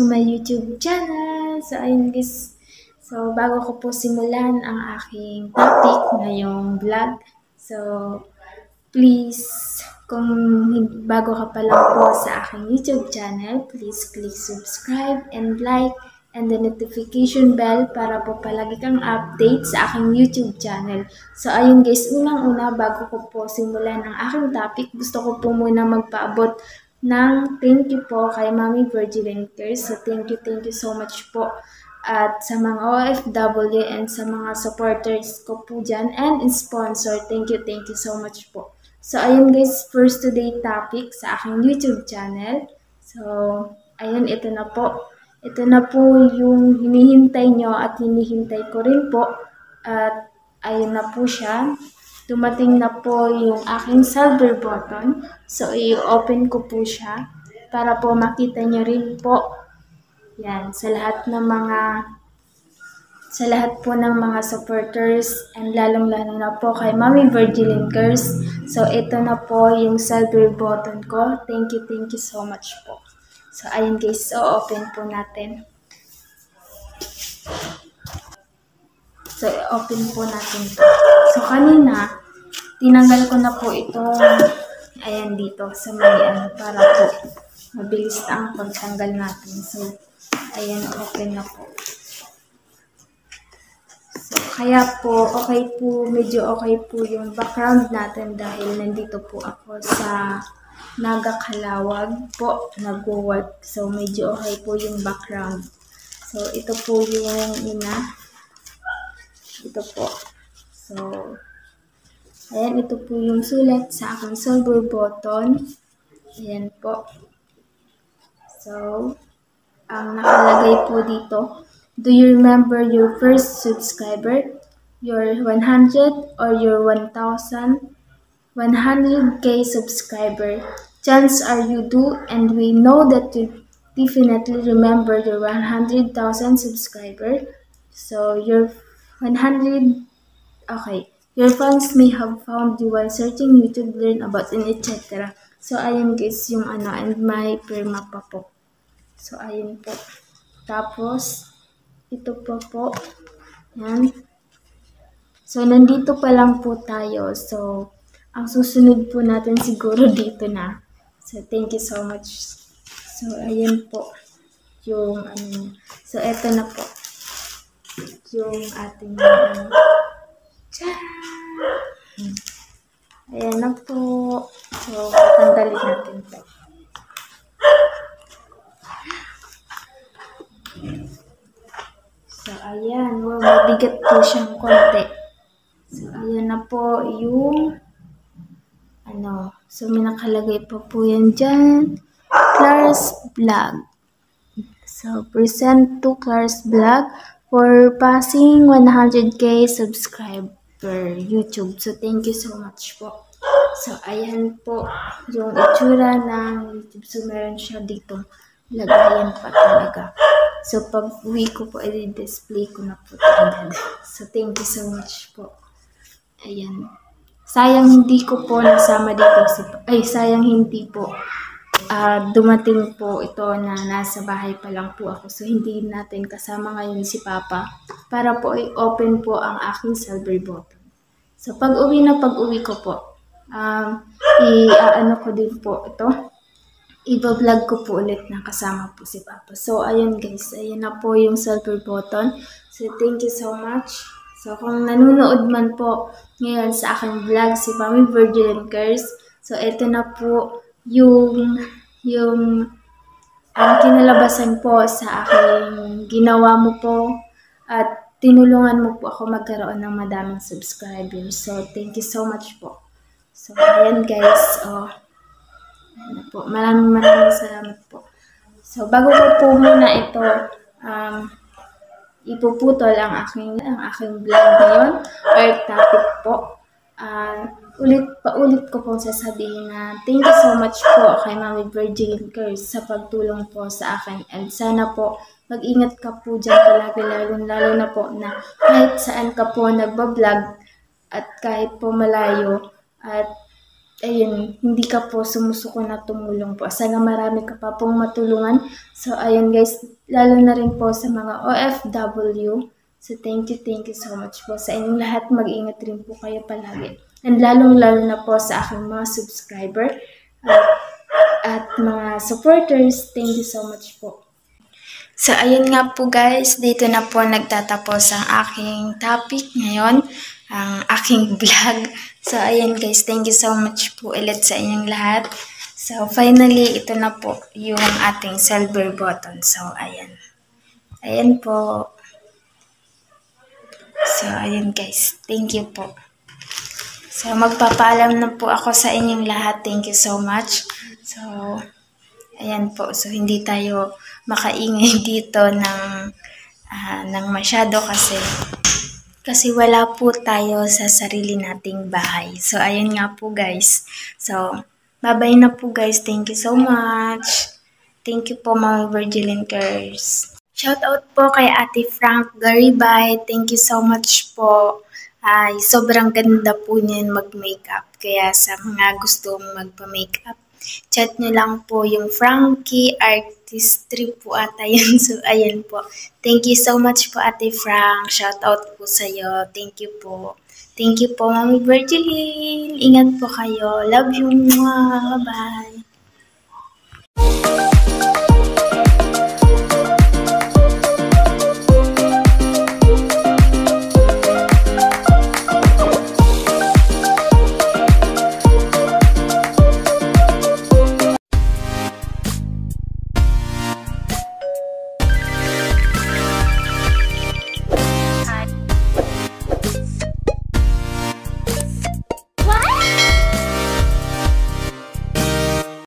to my YouTube channel. So, ayun guys. So, bago ko po simulan ang aking topic ngayong vlog. So, please, kung bago ka pa lang po sa aking YouTube channel, please click subscribe and like and the notification bell para po palagi kang update sa aking YouTube channel. So, ayun guys, unang-una, bago ko po simulan ang aking topic, gusto ko po muna magpaabot ng thank you po kay Mami Virgilin Cares. So, thank you so much po. At sa mga OFW and sa mga supporters ko po dyan and sponsor, thank you so much po. So, ayun guys, first today topic sa aking YouTube channel. So, ayun, ito na po. Ito na po yung hinihintay nyo at hinihintay ko rin po. At ayun na po siya. Dumating na po yung aking silver button. So, i-open ko po siya para po makita nyo rin po. Yan, sa lahat po ng mga supporters and lalong-lalo na po kay Mami Virgilin Cares. So, ito na po yung silver button ko. Thank you so much po. So, ayun guys, so open po natin. So, open po natin to. So, kanina, tinanggal ko na po itong, ayan dito, sa may para po mabilis ang pagtanggal natin. So, ayan, open na po. So, kaya po, medyo okay po yung background natin dahil nandito po ako sa Nagakalawag po, nag-work. So, medyo okay po yung background. So, ito po yung ina. Ito po. So, ayan, ito po yung sulat sa aking silver button. Ayan po. So, ang nakalagay po dito, do you remember your first subscriber, your 100 or your 1,100k subscriber? Chances are you do, and we know that you definitely remember your 100,000 subscriber. So, your 100, okay. Your fans may have found you while searching YouTube, learn about and etc. So, ayun guys, yung and may perma pa po. So, ayun po. Tapos, ito po. Yan. So, nandito pa lang po tayo. So, ang susunod po natin siguro dito na. So, thank you so much. So, ayun po. Yung So, eto na po. Yung ating ayan na po. So, tanggalin natin po. So, ayan. Wow, mabigat po siyang konti. So, ayan na po yung So, may nakalagay pa po yan dyan. Clara's Vlog. So, present to Clara's Vlog for passing 100k subscriber YouTube. So, thank you so much po. So, ayan po yung itsura ng YouTube. So, meron siya dito. Lagayan pa talaga. So, pag uwi ko po, i-display ko na po talaga. So, thank you so much po. Ayan. Sayang hindi ko po nasama dito. Sayang hindi po. Dumating po ito na nasa bahay pa lang po ako. So, hindi natin kasama ngayon si Papa para po i-open po ang aking silver button. So, pag-uwi ko po, ko din po ito. I-vlog ko po ulit na kasama po si Papa. So, ayun guys. Ayun na po yung silver button. So, thank you so much. So, kung nanonood man po ngayon sa aking vlog si Mami Virgilin Cares, so, ito na po yung kinalabasan po sa aking ginawa mo po at tinulungan mo po ako magkaroon ng madaming subscribers. So, thank you so much po. So, ayan guys. Po. Maraming salamat po. So, bago ko po muna ito ipuputol ang aking vlog ngayon or topic po. Paulit ko po sasabihin na thank you so much po kay Mami Virgilin Cares sa pagtulong po sa akin. And sana po mag-ingat ka po dyan palagi, lalo na po na kahit saan ka po nagbablog at kahit po malayo at ayun, hindi ka po sumusuko na tumulong po. Sana marami ka pa pong matulungan. So, ayun guys, lalo na rin po sa mga OFW. So, thank you so much po sa inyong lahat. Mag-ingat rin po kayo palagi. And lalong-lalo na po sa aking mga subscriber at mga supporters. Thank you so much po. So, ayun nga po guys, dito na po nagtatapos ang aking topic ngayon, ang aking vlog. So, ayun guys, thank you so much po ulit sa inyong lahat. So, finally, ito na po yung ating silver button. So, ayan. Ayan po. So, ayun guys, thank you po. So, magpapaalam na po ako sa inyong lahat. Thank you so much. So, ayan po. So, hindi tayo makaingay dito ng masyado kasi wala po tayo sa sarili nating bahay. So, ayun nga po guys. So, bye-bye na po guys. Thank you so much. Thank you po mga Virgilin Cares. Shout out po kay Ate Frank Garibay. Thank you so much po. Ay, sobrang ganda po niyan mag-makeup. Kaya sa mga gustong magpa-makeup, chat nyo lang po yung Frankie Artistry po ata yan. So, ayan po. Thank you so much po, Ate Frank. Shout out po sa'yo. Thank you po. Thank you po, Mami Virgilin. Ingat po kayo. Love you. Bye.